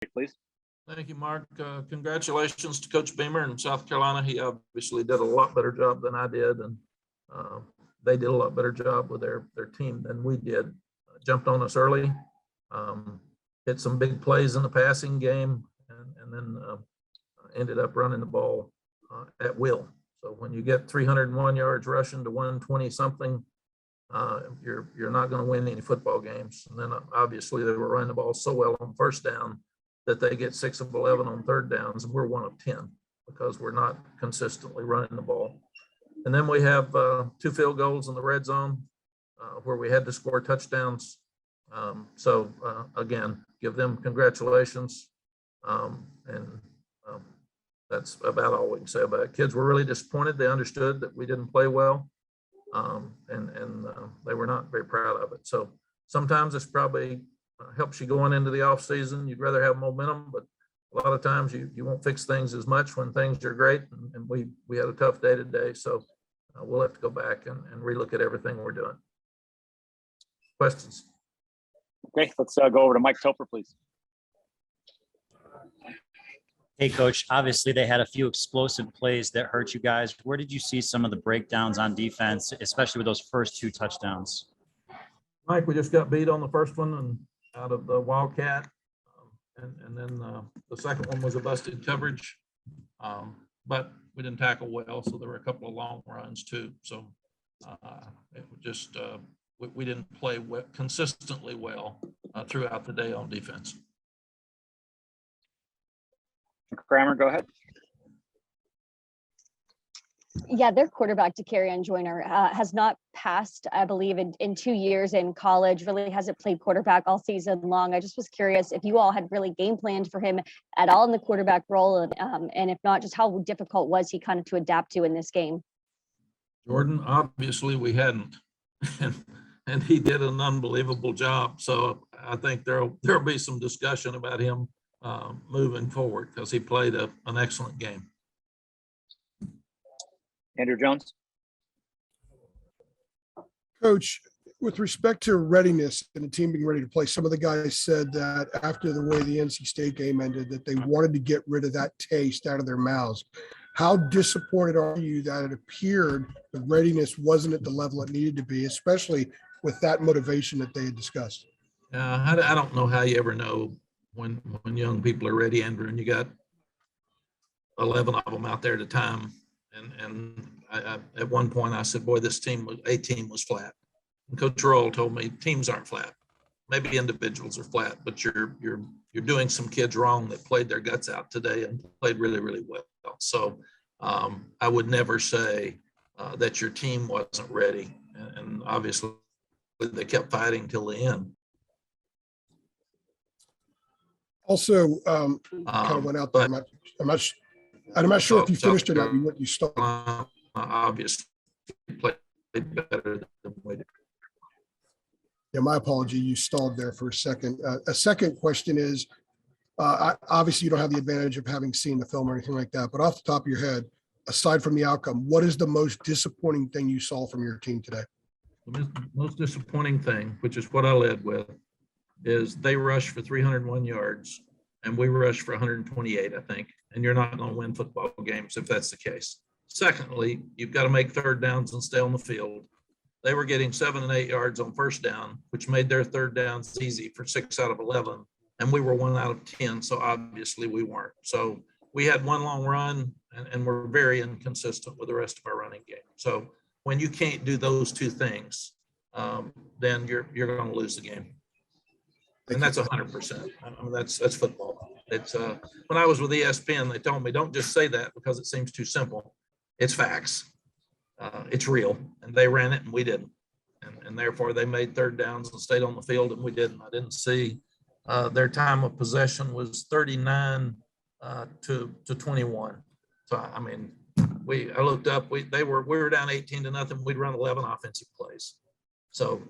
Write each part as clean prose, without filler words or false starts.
please. Thank you, Mark. Congratulations to Coach Beamer in South Carolina. He obviously did a lot better job than I did, and they did a lot better job with their team than we did. Jumped on us early, hit some big plays in the passing game, and then ended up running the ball at will. So when you get 301 yards rushing to 120 something, you're not going to win any football games. And then obviously they were running the ball so well on first down that they get 6 of 11 on third downs, and we're 1 of 10 because we're not consistently running the ball. And then we have 2 field goals in the red zone where we had to score touchdowns. So again, give them congratulations. That's about all we can say about it. Kids were really disappointed. They understood that we didn't play well, and they were not very proud of it. So sometimes it's probably helps you going into the off season. You'd rather have momentum, but a lot of times you won't fix things as much when things are great. And we had a tough day today. So we'll have to go back and relook at everything we're doing. Questions? Okay, let's go over to Mike Topper, please. Hey, Coach, obviously they had a few explosive plays that hurt you guys. Where did you see some of the breakdowns on defense, especially with those first 2 touchdowns? Mike, we just got beat on the first one and out of the Wildcat. And then the second one was a busted coverage. But we didn't tackle well, so there were a couple of long runs too. So it just we didn't play consistently well throughout the day on defense. Kramer, go ahead. Yeah, their quarterback, Dakarrion Joyner, has not passed, I believe, in 2 years in college, really hasn't played quarterback all season long. I just was curious if you all had really game planned for him at all in the quarterback role, and if not, just how difficult was he kind of to adapt to in this game? Jordan, obviously we hadn't, and he did an unbelievable job. So I think there'll be some discussion about him moving forward because he played an excellent game. Andrew Jones. Coach, with respect to readiness and the team being ready to play, some of the guys said that after the way the NC State game ended, that they wanted to get rid of that taste out of their mouths. How disappointed are you that it appeared the readiness wasn't at the level it needed to be, especially with that motivation that they had discussed? I don't know how you ever know when young people are ready, Andrew, and you got 11 of them out there at a time. And I, at one point I said, boy, this team was flat. And Coach Roll told me teams aren't flat. Maybe individuals are flat, but you're doing some kids wrong that played their guts out today and played really, really well. So I would never say that your team wasn't ready. And obviously they kept fighting till the end. Also, kind of went out there. I'm not sure if you finished or not. What you started. Obviously, played better than we did. Yeah, my apology. You stalled there for a second. A second question is, obviously you don't have the advantage of having seen the film or anything like that, but off the top of your head, aside from the outcome, what is the most disappointing thing you saw from your team today? The most disappointing thing, which is what I led with, is they rushed for 301 yards and we rushed for 128, I think. And you're not going to win football games if that's the case. Secondly, you've got to make third downs and stay on the field. They were getting 7 and 8 yards on first down, which made their third downs easy for 6 out of 11. And we were 1 out of 10. So obviously we weren't. So we had one long run and we're very inconsistent with the rest of our running game. So when you can't do those 2 things, then you're going to lose the game. And that's 100%. I mean, that's football. It's when I was with ESPN, they told me, don't just say that because it seems too simple. It's facts. It's real. And they ran it and we didn't. And therefore they made third downs and stayed on the field and we didn't. I didn't see their time of possession was 39 to 21. So, I mean, I looked up, we were down 18-0. We'd run 11 offensive plays. So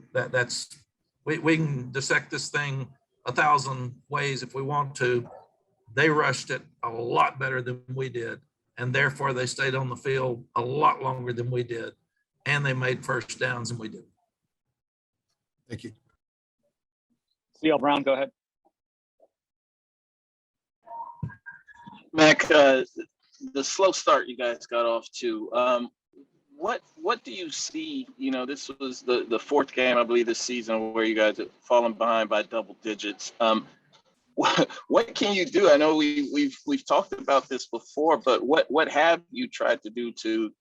we can dissect this thing 1,000 ways if we want to. They rushed it a lot better than we did, and therefore they stayed on the field a lot longer than we did, and they made first downs and we didn't. Thank you. CL Brown, go ahead. Mac, the slow start you guys got off to, what do you see? You know, this was the fourth game, I believe, this season where you guys have fallen behind by double digits. What can you do? I know we've talked about this before, but what have you tried to do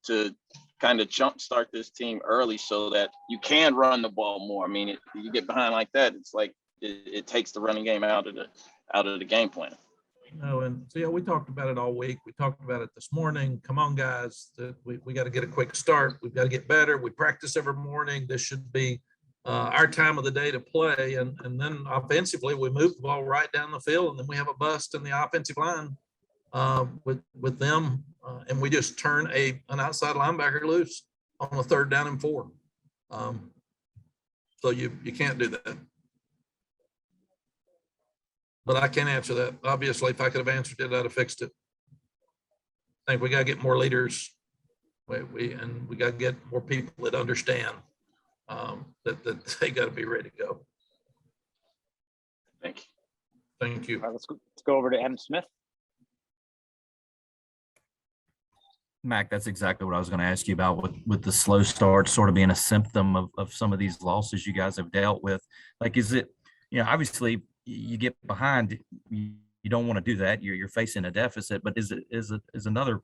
to kind of jumpstart this team early so that you can run the ball more? I mean, you get behind like that, it's like it takes the running game out of the game plan. No, and so yeah, we talked about it all week. We talked about it this morning. Come on, guys, we got to get a quick start. We've got to get better. We practice every morning. This should be our time of the day to play. And then offensively, we move the ball right down the field, and then we have a bust in the offensive line with them, and we just turn an outside linebacker loose on a 3rd down and 4. So you can't do that. But I can't answer that. Obviously, if I could have answered it, I'd have fixed it. I think we got to get more leaders. We got to get more people that understand that they got to be ready to go. Thank you. Thank you. All right, let's go over to Adam Smith. Mac, that's exactly what I was going to ask you about with the slow start sort of being a symptom of some of these losses you guys have dealt with. Like, is it, obviously you get behind, you don't want to do that. You're facing a deficit, but is another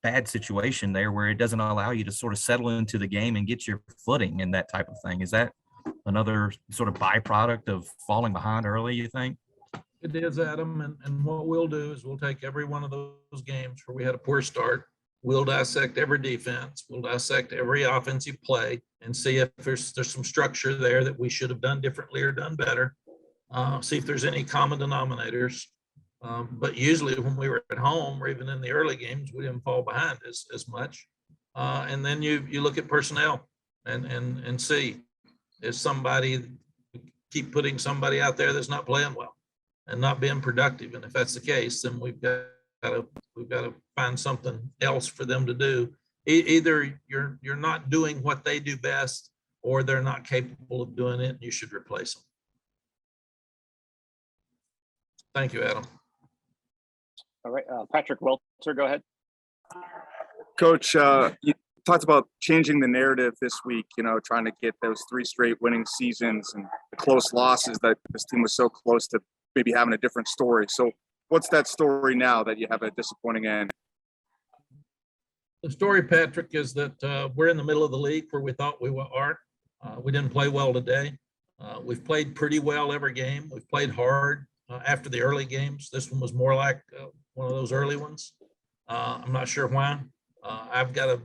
bad situation there where it doesn't allow you to sort of settle into the game and get your footing and that type of thing? Is that another sort of byproduct of falling behind early, you think? It is, Adam. And what we'll do is we'll take every one of those games where we had a poor start. We'll dissect every defense. We'll dissect every offensive play and see if there's some structure there that we should have done differently or done better. See if there's any common denominators. But usually when we were at home or even in the early games, we didn't fall behind as much. And then you look at personnel and see, is somebody, keep putting somebody out there that's not playing well and not being productive. And if that's the case, then we've got to find something else for them to do. Either you're not doing what they do best, or they're not capable of doing it, and you should replace them. Thank you, Adam. All right, Patrick Welter, go ahead. Coach, you talked about changing the narrative this week, trying to get those 3 straight winning seasons and the close losses that this team was so close to maybe having a different story. So what's that story now that you have a disappointing end? The story, Patrick, is that we're in the middle of the league where we thought we aren't. We didn't play well today. We've played pretty well every game. We've played hard after the early games. This one was more like one of those early ones. I'm not sure why. I've got to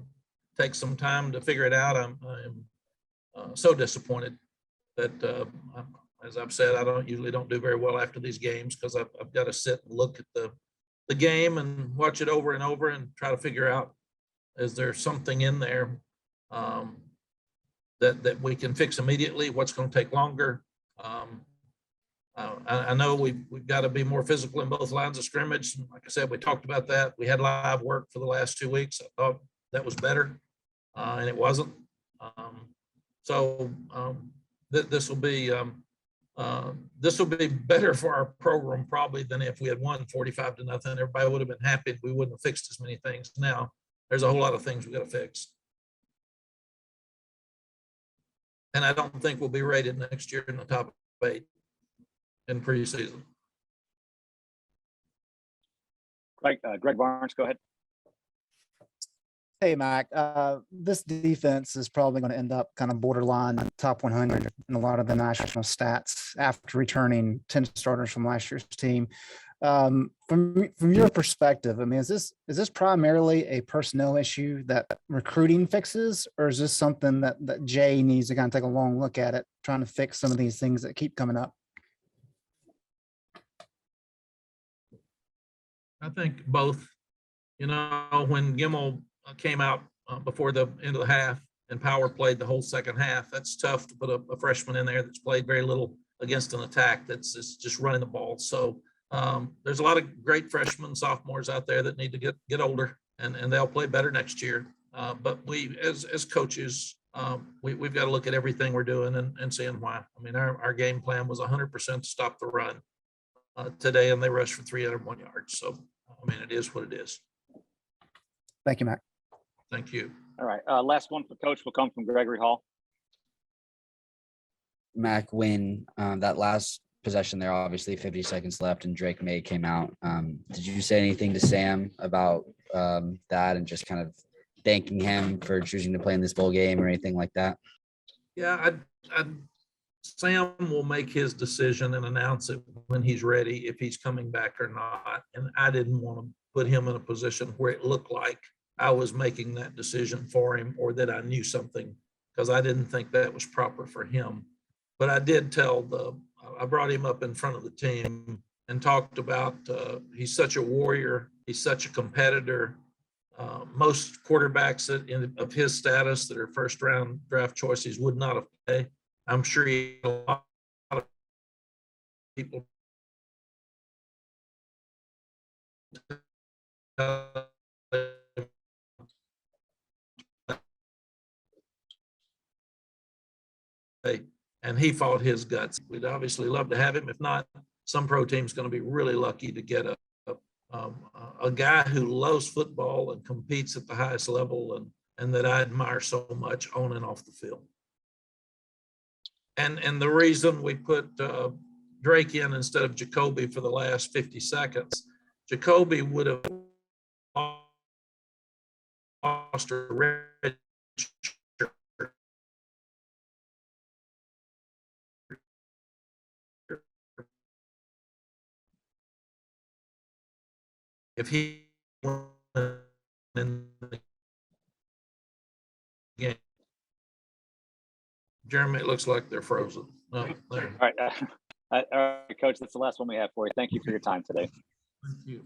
take some time to figure it out. I'm so disappointed that, as I've said, I usually don't do very well after these games because I've got to sit and look at the game and watch it over and over and try to figure out, is there something in there that we can fix immediately? What's going to take longer? I know we've got to be more physical in both lines of scrimmage. Like I said, we talked about that. We had live work for the last 2 weeks. I thought that was better, and it wasn't. This will be better for our program probably than if we had won 45-0. Everybody would have been happy. We wouldn't have fixed as many things. Now there's a whole lot of things we got to fix. And I don't think we'll be rated next year in the top 8 in preseason. Greg Barnes, go ahead. Hey, Mac, this defense is probably going to end up kind of borderline top 100 in a lot of the national stats after returning 10 starters from last year's team. From your perspective, I mean, is this primarily a personnel issue that recruiting fixes, or is this something that Jay needs to kind of take a long look at it, trying to fix some of these things that keep coming up? I think both. When Gimmel came out before the end of the half and Power played the whole second half, that's tough to put a freshman in there that's played very little against an attack that's just running the ball. So there's a lot of great freshmen, sophomores out there that need to get older, and they'll play better next year. But we, as coaches, we've got to look at everything we're doing and seeing why. I mean, our game plan was 100% to stop the run today, and they rushed for 301 yards. So I mean, it is what it is. Thank you, Mac. Thank you. All right, last one for Coach will come from Gregory Hall. Mac, when that last possession there, obviously 50 seconds left and Drake May came out. Did you say anything to Sam about that and just kind of thanking him for choosing to play in this bowl game or anything like that? Yeah, Sam will make his decision and announce it when he's ready, if he's coming back or not. And I didn't want to put him in a position where it looked like I was making that decision for him or that I knew something, because I didn't think that was proper for him. But I did I brought him up in front of the team and talked about he's such a warrior. He's such a competitor. Most quarterbacks of his status that are first round draft choices would not have played. I'm sure a lot of people and he fought his guts. We'd obviously love to have him. If not, some pro team's going to be really lucky to get a guy who loves football and competes at the highest level and that I admire so much on and off the field. And the reason we put Drake in instead of Jacoby for the last 50 seconds, Jacoby would have lost a red shirt if he won in the game. Jeremy, it looks like they're frozen. No, there. All right, Coach, that's the last one we have for you. Thank you for your time today. Thank you.